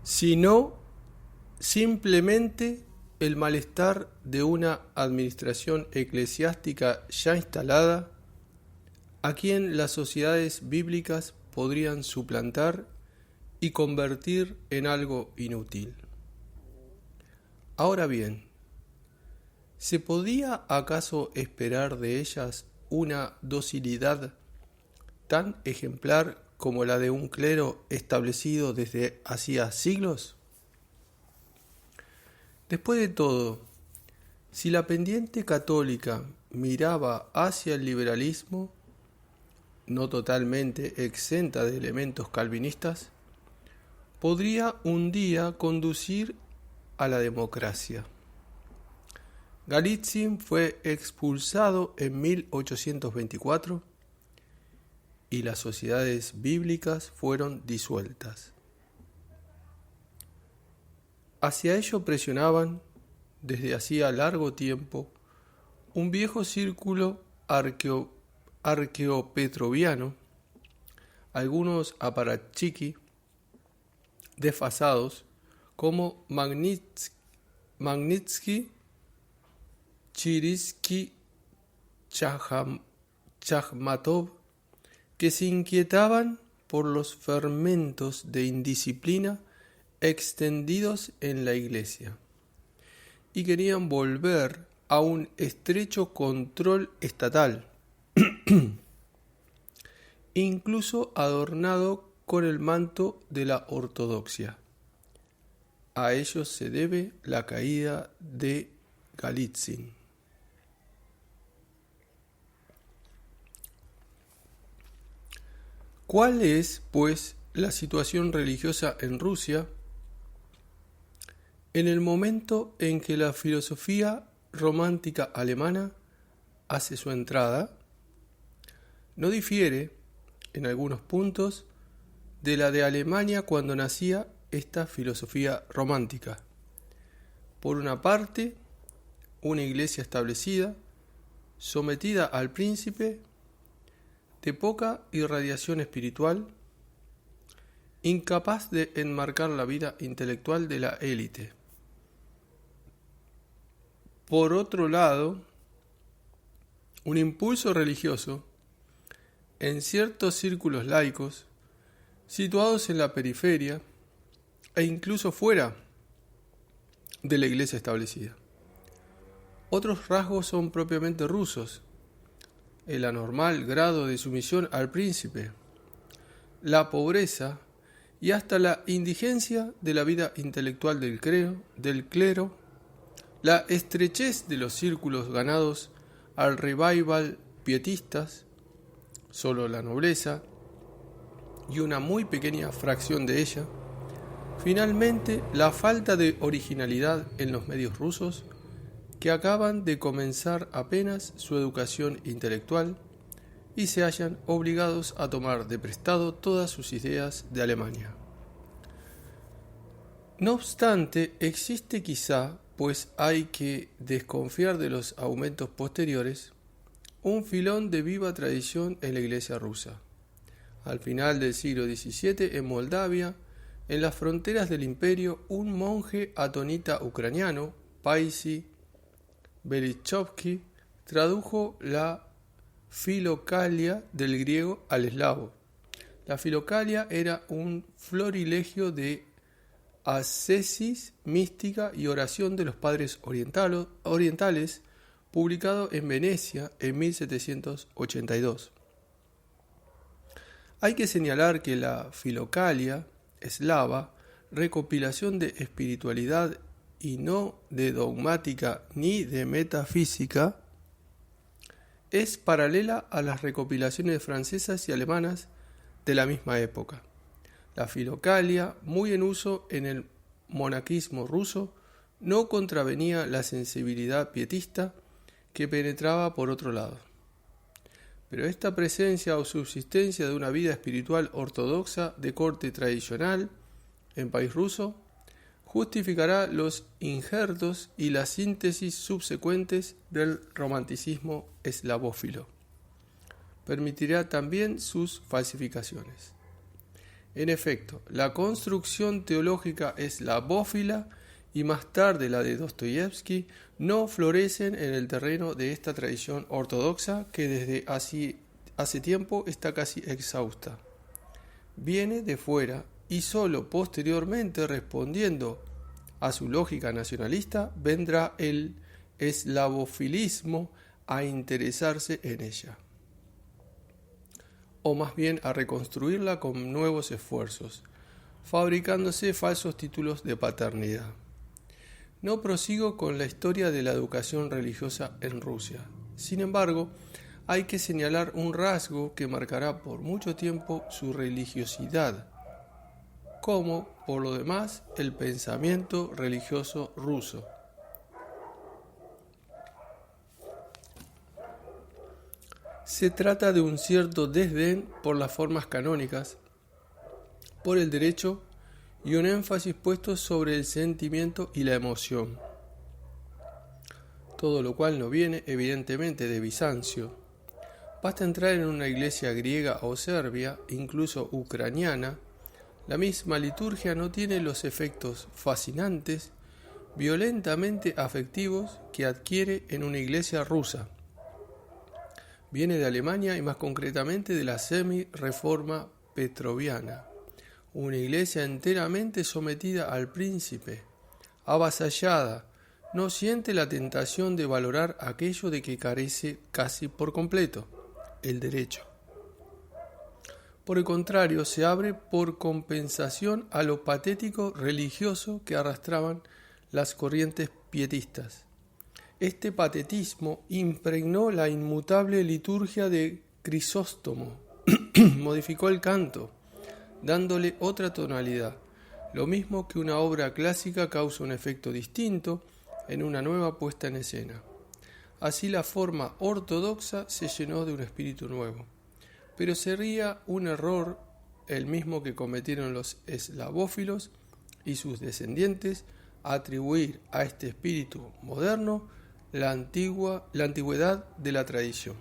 sino simplemente el malestar de una administración eclesiástica ya instalada, a quien las sociedades bíblicas podrían suplantar y convertir en algo inútil. Ahora bien, ¿se podía acaso esperar de ellas una docilidad tan ejemplar como la de un clero establecido desde hacía siglos? Después de todo, si la pendiente católica miraba hacia el liberalismo, no totalmente exenta de elementos calvinistas, podría un día conducir a la democracia. Galitzin fue expulsado en 1824 y las sociedades bíblicas fueron disueltas. Hacia ello presionaban, desde hacía largo tiempo, un viejo círculo arqueopetroviano, algunos aparachiqui desfasados como Magnitsky, Chirisky, Chajmatov, que se inquietaban por los fermentos de indisciplina extendidos en la Iglesia y querían volver a un estrecho control estatal, incluso adornado con el manto de la ortodoxia. A ellos se debe la caída de Galitzin. ¿Cuál es, pues, la situación religiosa en Rusia en el momento en que la filosofía romántica alemana hace su entrada? No difiere, en algunos puntos, de la de Alemania cuando nacía esta filosofía romántica. Por una parte, una iglesia establecida, sometida al príncipe, de poca irradiación espiritual, incapaz de enmarcar la vida intelectual de la élite. Por otro lado, un impulso religioso en ciertos círculos laicos, situados en la periferia e incluso fuera de la iglesia establecida. Otros rasgos son propiamente rusos: el anormal grado de sumisión al príncipe, la pobreza y hasta la indigencia de la vida intelectual del clero, la estrechez de los círculos ganados al revival pietistas, solo la nobleza y una muy pequeña fracción de ella. Finalmente, la falta de originalidad en los medios rusos, que acaban de comenzar apenas su educación intelectual y se hallan obligados a tomar de prestado todas sus ideas de Alemania. No obstante, existe quizá, pues hay que desconfiar de los aumentos posteriores, un filón de viva tradición en la Iglesia rusa. Al final del siglo XVII, en Moldavia, en las fronteras del imperio, un monje atonita ucraniano, Paisi Belichovsky, tradujo la Filocalia del griego al eslavo. La Filocalia era un florilegio de ascesis mística y oración de los padres orientales, publicado en Venecia en 1782. Hay que señalar que la Filocalia eslava, recopilación de espiritualidad y no de dogmática ni de metafísica, es paralela a las recopilaciones francesas y alemanas de la misma época. La Filocalia, muy en uso en el monaquismo ruso, no contravenía la sensibilidad pietista que penetraba por otro lado. Pero esta presencia o subsistencia de una vida espiritual ortodoxa de corte tradicional en país ruso justificará los injertos y las síntesis subsecuentes del romanticismo eslavófilo. Permitirá también sus falsificaciones. En efecto, la construcción teológica eslavófila y más tarde la de Dostoyevsky no florecen en el terreno de esta tradición ortodoxa que desde hace tiempo está casi exhausta. Viene de fuera y sólo posteriormente, respondiendo a su lógica nacionalista, vendrá el eslavofilismo a interesarse en ella, o más bien a reconstruirla con nuevos esfuerzos, fabricándose falsos títulos de paternidad. No prosigo con la historia de la educación religiosa en Rusia. Sin embargo, hay que señalar un rasgo que marcará por mucho tiempo su religiosidad, como, por lo demás, el pensamiento religioso ruso. Se trata de un cierto desdén por las formas canónicas, por el derecho y un énfasis puesto sobre el sentimiento y la emoción. Todo lo cual no viene, evidentemente, de Bizancio. Basta entrar en una iglesia griega o serbia, incluso ucraniana. La misma liturgia no tiene los efectos fascinantes, violentamente afectivos que adquiere en una iglesia rusa. Viene de Alemania y más concretamente de la semi-reforma petroviana, una iglesia enteramente sometida al príncipe, avasallada, no siente la tentación de valorar aquello de que carece casi por completo, el derecho. Por el contrario, se abre por compensación a lo patético religioso que arrastraban las corrientes pietistas. Este patetismo impregnó la inmutable liturgia de Crisóstomo, modificó el canto, dándole otra tonalidad, lo mismo que una obra clásica causa un efecto distinto en una nueva puesta en escena. Así la forma ortodoxa se llenó de un espíritu nuevo. Pero sería un error el mismo que cometieron los eslavófilos y sus descendientes atribuir a este espíritu moderno la antigüedad de la tradición.